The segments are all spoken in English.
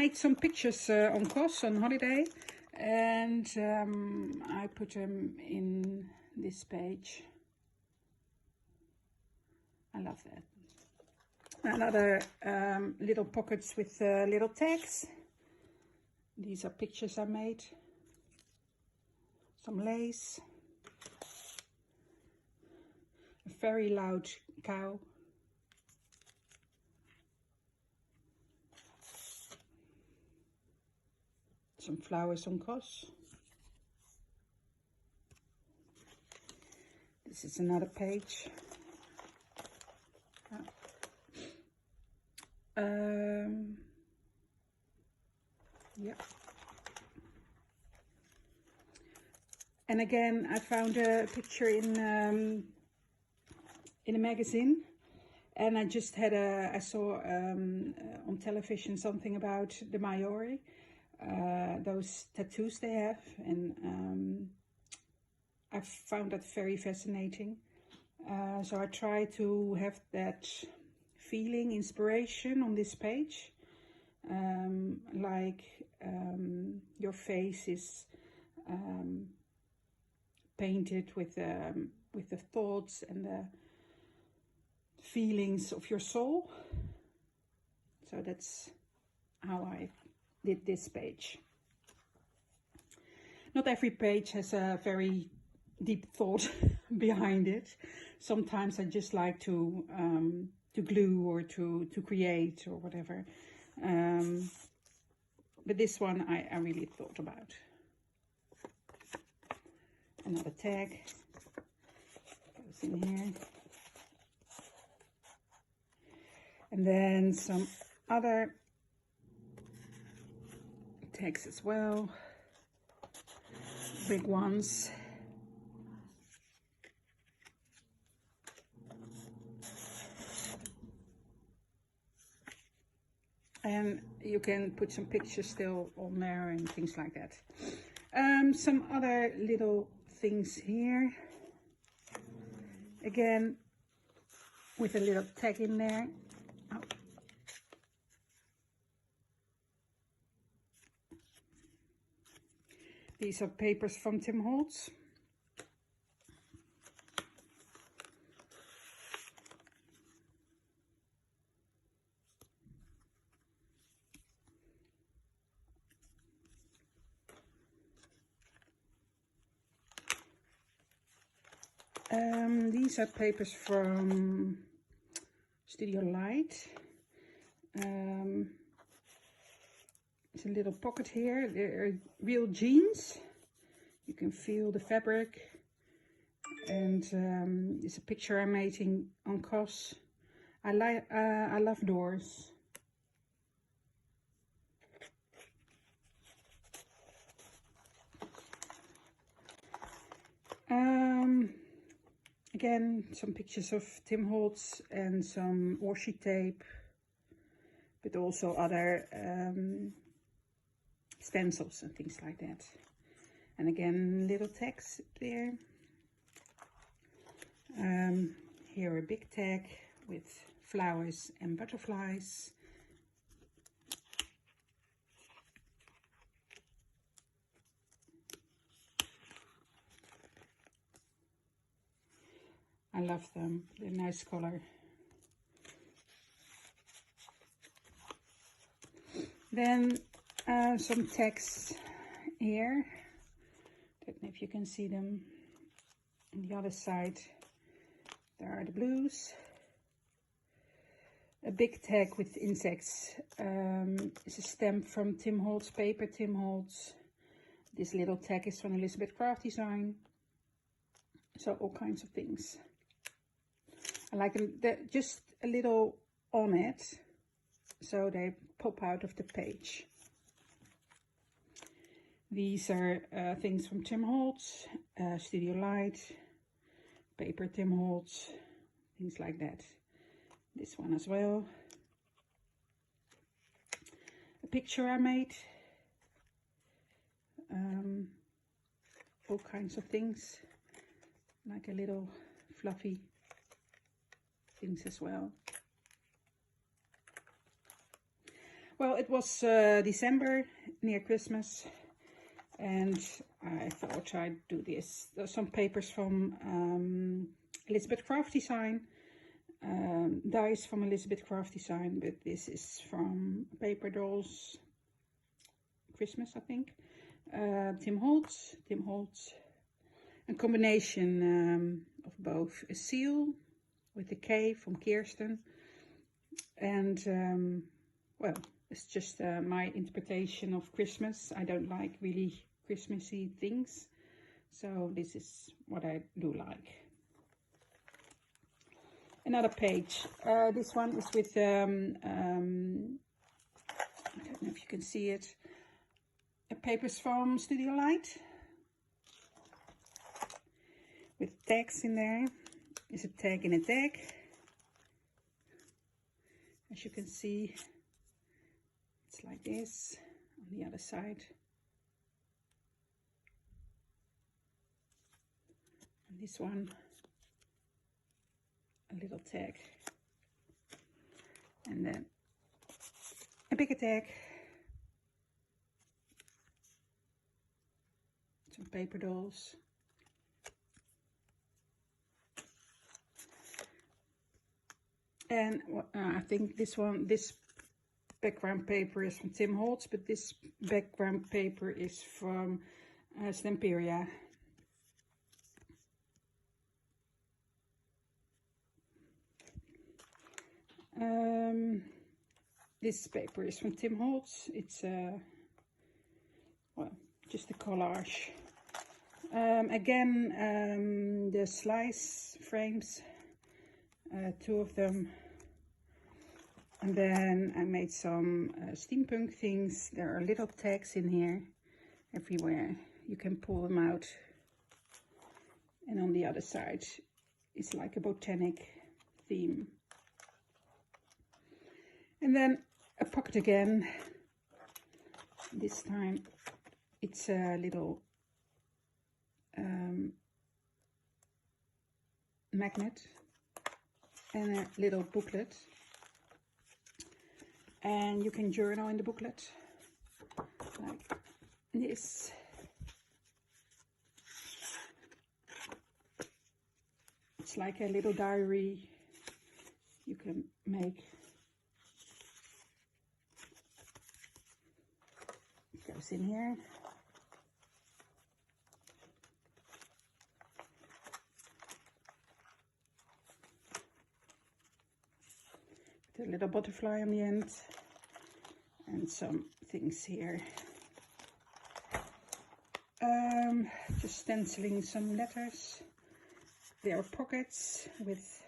made some pictures on Kos on holiday, and I put them in this page. I love that. Another little pockets with little tags. These are pictures I made. Some lace. A very loud cow. Some flowers on Kos. This is another page. Yeah. And again, I found a picture in a magazine, and I just had I saw on television something about the Maori, those tattoos they have, and I found that very fascinating. So I try to have that feeling, inspiration on this page, like your face is painted with the thoughts and the feelings of your soul. So that's how I did this page. Not every page has a very deep thought behind it. Sometimes I just like to glue or to create or whatever. But this one I really thought about. Another tag goes in here. And then some other tags as well. Big ones. And you can put some pictures still on there and things like that. Some other little things here. Again, with a little tag in there. Oh. These are papers from Tim Holtz. These are papers from Studio Light. There's a little pocket here. They're real jeans. You can feel the fabric. And it's a picture I made on Kos. I love doors. Again, some pictures of Tim Holtz and some washi tape, but also other stencils and things like that. And again, little tags there. Here a big tag with flowers and butterflies. I love them, they're nice color. Then some tags here. Don't know if you can see them. On the other side, there are the blues. A big tag with insects. It's a stamp from Tim Holtz, paper Tim Holtz. This little tag is from Elisabeth Craft Design. So all kinds of things. I like them, they're just a little on it, so they pop out of the page. These are things from Tim Holtz, Studio Light, paper Tim Holtz, things like that. This one as well. A picture I made. All kinds of things, like a little fluffy things as well. Well, it was December, near Christmas, and I thought I'd do this. There's some papers from Elisabeth Craft Design, dies from Elisabeth Craft Design, but this is from Paper Dolls Christmas, I think. Tim Holtz, a combination of both a seal with a K from Kirsten, and well, it's just my interpretation of Christmas. I don't like really Christmassy things, so this is what I do like. Another page. This one is with I don't know if you can see it. Papers from Studio Light with tags in there. There's a tag in a tag. As you can see, it's like this on the other side. And this one, a little tag. And then a bigger tag. Some paper dolls. And I think this background paper is from Tim Holtz, but this background paper is from Stamperia. This paper is from Tim Holtz. It's well, just a collage. Again, the slice frames, 2 of them. And then I made some steampunk things. There are little tags in here everywhere. You can pull them out. And on the other side is like a botanic theme. And then a pocket again. This time it's a little magnet and a little booklet. And you can journal in the booklet like this. It's like a little diary you can make. It goes in here. With a little butterfly on the end. And some things here. Just stenciling some letters. There are pockets with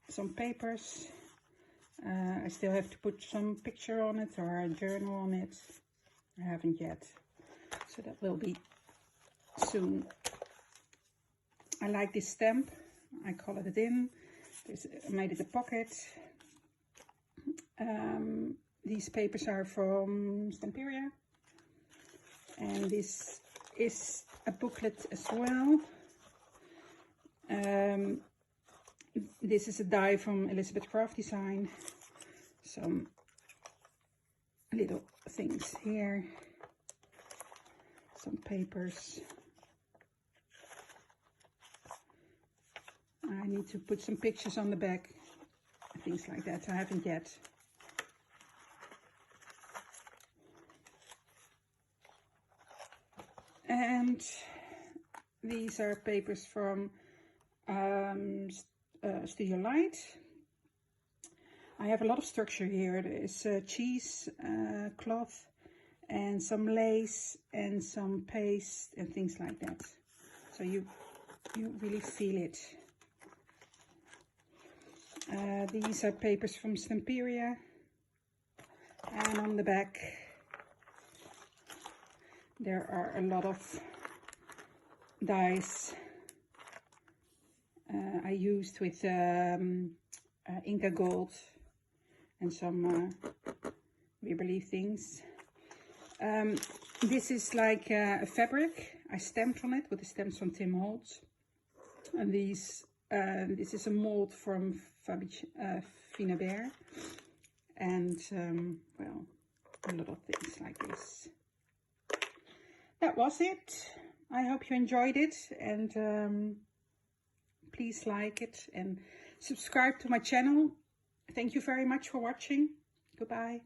some papers. I still have to put some picture on it or a journal on it. I haven't yet, so that will be soon. I like this stamp. I colored it in. I made it a pocket. These papers are from Stamperia, and this is a booklet as well. This is a die from Elisabeth Craft Design. Some little things here, some papers. I need to put some pictures on the back, things like that. I haven't yet. And these are papers from Studio Light. I have a lot of structure here. There is cheese cloth and some lace and some paste and things like that. So you really feel it. These are papers from Stamperia. And on the back there are a lot of dies I used with Inca Gold and some wibbly things. This is like a fabric. I stamped on it with the stamps from Tim Holtz. And this is a mold from Finabert. and well, a lot of things like this. That was it. I hope you enjoyed it, and please like it and subscribe to my channel. Thank you very much for watching. Goodbye.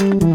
Mm-hmm.